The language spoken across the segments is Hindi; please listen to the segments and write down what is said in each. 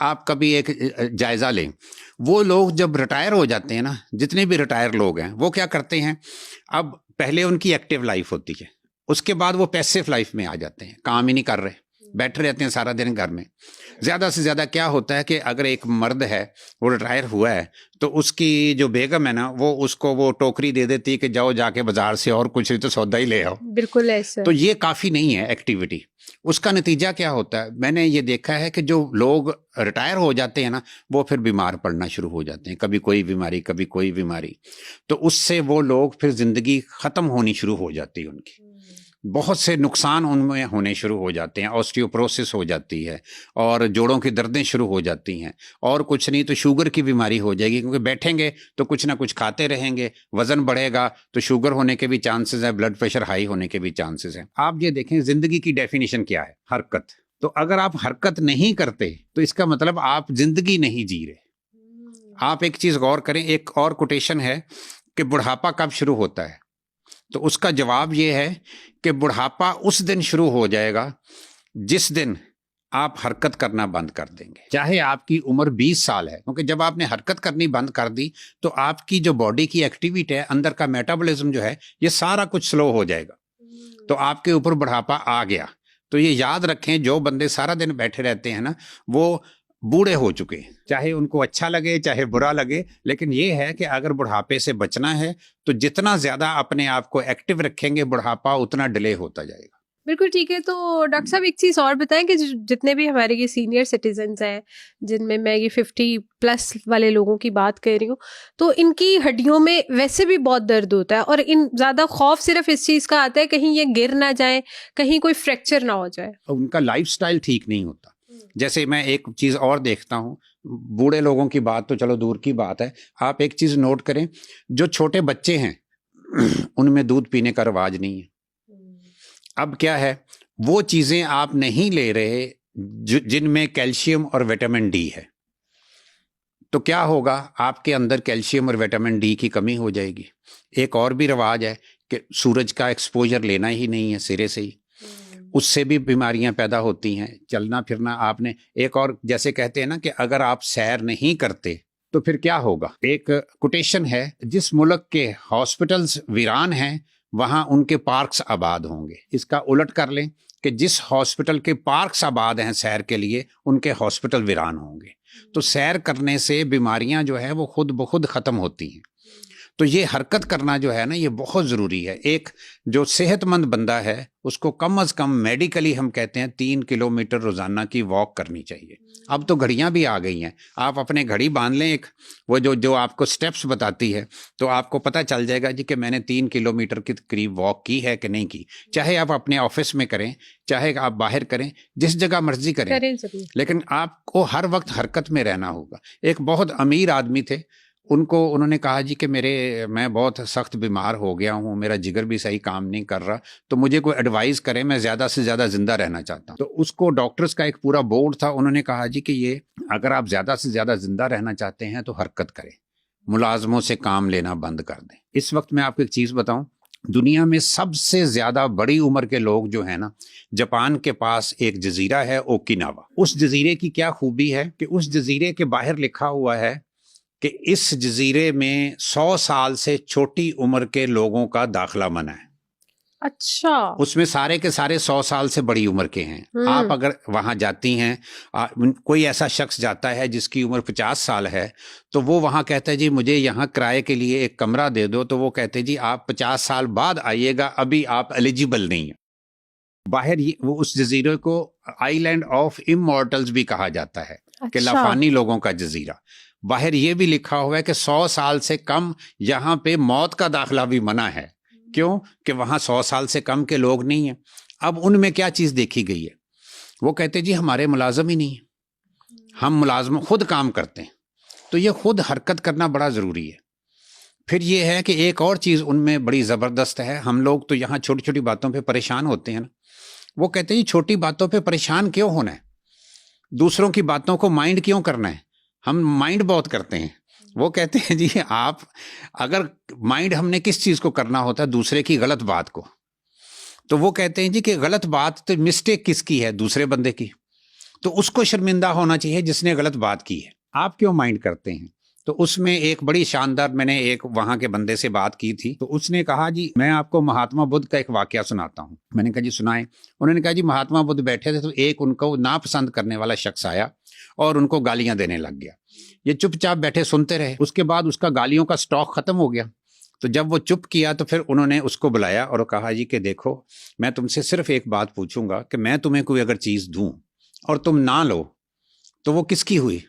आप कभी एक जायज़ा लें, वो लोग जब रिटायर हो जाते हैं ना, जितने भी रिटायर लोग हैं, वो क्या करते हैं, अब पहले उनकी एक्टिव लाइफ होती है, उसके बाद वो पैसिव लाइफ में आ जाते हैं, काम ही नहीं कर रहे, बैठे रहते हैं सारा दिन घर में। ज़्यादा से ज़्यादा क्या होता है कि अगर एक मर्द है, वो रिटायर हुआ है, तो उसकी जो बेगम है ना, वो उसको वो टोकरी दे देती है कि जाओ जाके बाजार से और कुछ नहीं तो सौदा ही ले आओ। बिल्कुल ऐसा। तो ये काफ़ी नहीं है एक्टिविटी। उसका नतीजा क्या होता है, मैंने ये देखा है कि जो लोग रिटायर हो जाते हैं ना, वो फिर बीमार पड़ना शुरू हो जाते हैं, कभी कोई बीमारी कभी कोई बीमारी। तो उससे वो लोग फिर ज़िंदगी ख़त्म होनी शुरू हो जाती है उनकी, बहुत से नुकसान उनमें होने शुरू हो जाते हैं, ऑस्टियोपोरोसिस हो जाती है और जोड़ों की दर्दें शुरू हो जाती हैं, और कुछ नहीं तो शुगर की बीमारी हो जाएगी, क्योंकि बैठेंगे तो कुछ ना कुछ खाते रहेंगे, वजन बढ़ेगा तो शुगर होने के भी चांसेस है, ब्लड प्रेशर हाई होने के भी चांसेस हैं। आप ये देखें, जिंदगी की डेफिनेशन क्या है, हरकत। तो अगर आप हरकत नहीं करते तो इसका मतलब आप जिंदगी नहीं जी रहे। आप एक चीज गौर करें, एक और कोटेशन है कि बुढ़ापा कब शुरू होता है, तो उसका जवाब ये है कि बुढ़ापा उस दिन शुरू हो जाएगा जिस दिन आप हरकत करना बंद कर देंगे, चाहे आपकी उम्र 20 साल है, क्योंकि जब आपने हरकत करनी बंद कर दी तो आपकी जो बॉडी की एक्टिविटी है, अंदर का मेटाबॉलिज्म जो है, ये सारा कुछ स्लो हो जाएगा, तो आपके ऊपर बुढ़ापा आ गया। तो ये याद रखें, जो बंदे सारा दिन बैठे रहते हैं ना, वो बूढ़े हो चुके हैं, चाहे उनको अच्छा लगे चाहे बुरा लगे, लेकिन ये है कि अगर बुढ़ापे से बचना है तो जितना ज्यादा अपने आप को एक्टिव रखेंगे, बुढ़ापा उतना डिले होता जाएगा। बिल्कुल ठीक है। तो डॉक्टर साहब एक चीज़ और बताएं कि जितने भी हमारे ये सीनियर सिटीजन्स हैं, जिनमें मैं ये 50+ वाले लोगों की बात कर रही हूँ, तो इनकी हड्डियों में वैसे भी बहुत दर्द होता है, और इन ज़्यादा खौफ सिर्फ इस चीज़ का आता है कहीं ये गिर ना जाए, कहीं कोई फ्रैक्चर ना हो जाए। उनका लाइफस्टाइल ठीक नहीं होता। जैसे मैं एक चीज और देखता हूँ, बूढ़े लोगों की बात तो चलो दूर की बात है, आप एक चीज नोट करें, जो छोटे बच्चे हैं उनमें दूध पीने का रिवाज नहीं है। अब क्या है, वो चीजें आप नहीं ले रहे जिनमें कैल्शियम और विटामिन डी है, तो क्या होगा, आपके अंदर कैल्शियम और विटामिन डी की कमी हो जाएगी। एक और भी रिवाज है कि सूरज का एक्सपोजर लेना ही नहीं है सिरे से ही, उससे भी बीमारियां पैदा होती हैं। चलना फिरना आपने, एक और जैसे कहते हैं ना कि अगर आप सैर नहीं करते तो फिर क्या होगा। एक कोटेशन है, जिस मुल्क के हॉस्पिटल्स वीरान हैं वहां उनके पार्क्स आबाद होंगे। इसका उलट कर लें कि जिस हॉस्पिटल के पार्क्स आबाद हैं सैर के लिए, उनके हॉस्पिटल वीरान होंगे। तो सैर करने से बीमारियां जो है वो खुद ब खुद खत्म होती हैं। तो ये हरकत करना जो है ना, ये बहुत ज़रूरी है। एक जो सेहतमंद बंदा है उसको कम से कम मेडिकली हम कहते हैं 3 किलोमीटर रोज़ाना की वॉक करनी चाहिए। अब तो घड़ियां भी आ गई हैं, आप अपने घड़ी बांध लें एक, वो जो आपको स्टेप्स बताती है, तो आपको पता चल जाएगा जी कि मैंने 3 किलोमीटर के करीब वॉक की है कि नहीं की। चाहे आप अपने ऑफिस में करें, चाहे आप बाहर करें, जिस जगह मर्जी करें, लेकिन आपको हर वक्त हरकत में रहना होगा। एक बहुत अमीर आदमी थे, उन्होंने कहा जी कि मैं बहुत सख्त बीमार हो गया हूँ, मेरा जिगर भी सही काम नहीं कर रहा, तो मुझे कोई एडवाइस करें, मैं ज़्यादा से ज़्यादा ज़िंदा रहना चाहता हूँ। तो उसको डॉक्टर्स का एक पूरा बोर्ड था, उन्होंने कहा जी कि ये अगर आप ज़्यादा से ज़्यादा ज़िंदा रहना चाहते हैं तो हरकत करें, मुलाजमों से काम लेना बंद कर दें। इस वक्त मैं आपको एक चीज़ बताऊँ, दुनिया में सबसे ज़्यादा बड़ी उम्र के लोग जो है ना, जापान के पास एक जजीरा है ओकिनावा। उस जजीरे की क्या खूबी है कि उस जजीरे के बाहर लिखा हुआ है कि इस जजीरे में 100 साल से छोटी उम्र के लोगों का दाखिला मना है। अच्छा। उसमें सारे के सारे 100 साल से बड़ी उम्र के हैं। आप अगर वहां जाती हैं, कोई ऐसा शख्स जाता है जिसकी उम्र 50 साल है, तो वो वहां कहता है जी मुझे यहाँ किराए के लिए एक कमरा दे दो, तो वो कहते हैं जी आप 50 साल बाद आइएगा, अभी आप एलिजिबल नहीं है। बाहर वो उस जजीरे को आइलैंड ऑफ इमॉर्टल्स भी कहा जाता है। अच्छा। कि लाफानी लोगों का जजीरा। बाहर ये भी लिखा हुआ है कि 100 साल से कम यहाँ पे मौत का दाखिला भी मना है। क्यों? कि वहाँ 100 साल से कम के लोग नहीं हैं। अब उनमें क्या चीज़ देखी गई है, वो कहते जी हमारे मुलाजम ही नहीं है, हम मुलाजम खुद काम करते हैं। तो ये खुद हरकत करना बड़ा ज़रूरी है। फिर ये है कि एक और चीज़ उनमें बड़ी ज़बरदस्त है, हम लोग तो यहाँ छोटी छोटी बातों पे परेशान होते हैं ना, वो कहते हैं छोटी बातों पे परेशान क्यों होना है, दूसरों की बातों को माइंड क्यों करना है, हम माइंड बहुत करते हैं। वो कहते हैं जी आप अगर माइंड हमने किस चीज़ को करना होता है, दूसरे की गलत बात को, तो वो कहते हैं जी कि गलत बात तो मिस्टेक किसकी है, दूसरे बंदे की। तो उसको शर्मिंदा होना चाहिए जिसने गलत बात की है। आप क्यों माइंड करते हैं? तो उसमें एक बड़ी शानदार, मैंने एक वहां के बंदे से बात की थी, तो उसने कहा जी मैं आपको महात्मा बुद्ध का एक वाकया सुनाता हूँ। मैंने कहा जी सुनाएं। उन्होंने कहा जी महात्मा बुद्ध बैठे थे तो एक उनको नापसंद करने वाला शख्स आया और उनको गालियां देने लग गया। ये चुपचाप बैठे सुनते रहे। उसके बाद उसका गालियों का स्टॉक खत्म हो गया। तो जब वो चुप किया तो फिर उन्होंने उसको बुलाया और कहा जी कि देखो मैं तुमसे सिर्फ एक बात पूछूंगा कि मैं तुम्हें कोई अगर चीज दूं और तुम ना लो तो वो किसकी हुई?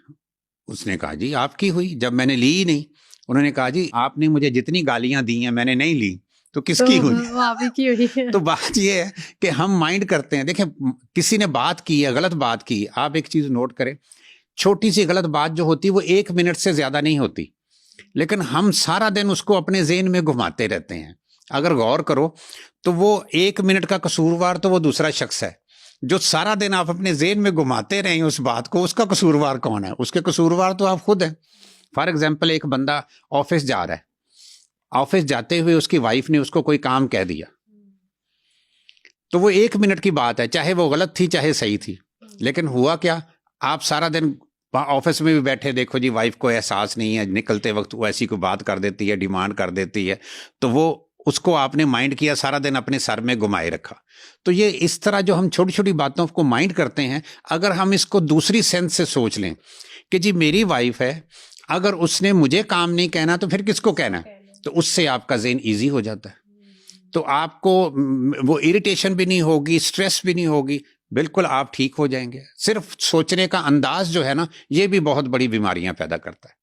उसने कहा जी आपकी हुई, जब मैंने ली ही नहीं। उन्होंने कहा जी आपने मुझे जितनी गालियां दी हैं मैंने नहीं ली तो किसकी हुई? वो आप ही की हुई है। तो बात ये है कि हम माइंड करते हैं। देखें किसी ने बात की है, गलत बात की, आप एक चीज नोट करें, छोटी सी गलत बात जो होती है वो 1 मिनट से ज्यादा नहीं होती, लेकिन हम सारा दिन उसको अपने ज़हन में घुमाते रहते हैं। अगर गौर करो तो वो 1 मिनट का कसूरवार तो वो दूसरा शख्स है। जो सारा दिन आप अपने ज़हन में घुमाते रहे उस बात को, उसका कसूरवार कौन है? उसके कसूरवार तो आप खुद हैं। फॉर एग्जाम्पल एक बंदा ऑफिस जा रहा है, ऑफिस जाते हुए उसकी वाइफ ने उसको कोई काम कह दिया, तो वो 1 मिनट की बात है, चाहे वो गलत थी चाहे सही थी, लेकिन हुआ क्या, आप सारा दिन ऑफिस में भी बैठे, देखो जी वाइफ को एहसास नहीं है, निकलते वक्त वो ऐसी कोई बात कर देती है, डिमांड कर देती है, तो वो उसको आपने माइंड किया, सारा दिन अपने सर में घुमाए रखा। तो ये इस तरह जो हम छोटी छोटी बातों को माइंड करते हैं, अगर हम इसको दूसरी सेंस से सोच लें कि जी मेरी वाइफ है, अगर उसने मुझे काम नहीं कहना तो फिर किसको कहना, तो उससे आपका ज़हन ईजी हो जाता है। तो आपको वो इरिटेशन भी नहीं होगी, स्ट्रेस भी नहीं होगी, बिल्कुल आप ठीक हो जाएंगे। सिर्फ सोचने का अंदाज जो है ना, ये भी बहुत बड़ी बीमारियां पैदा करता है।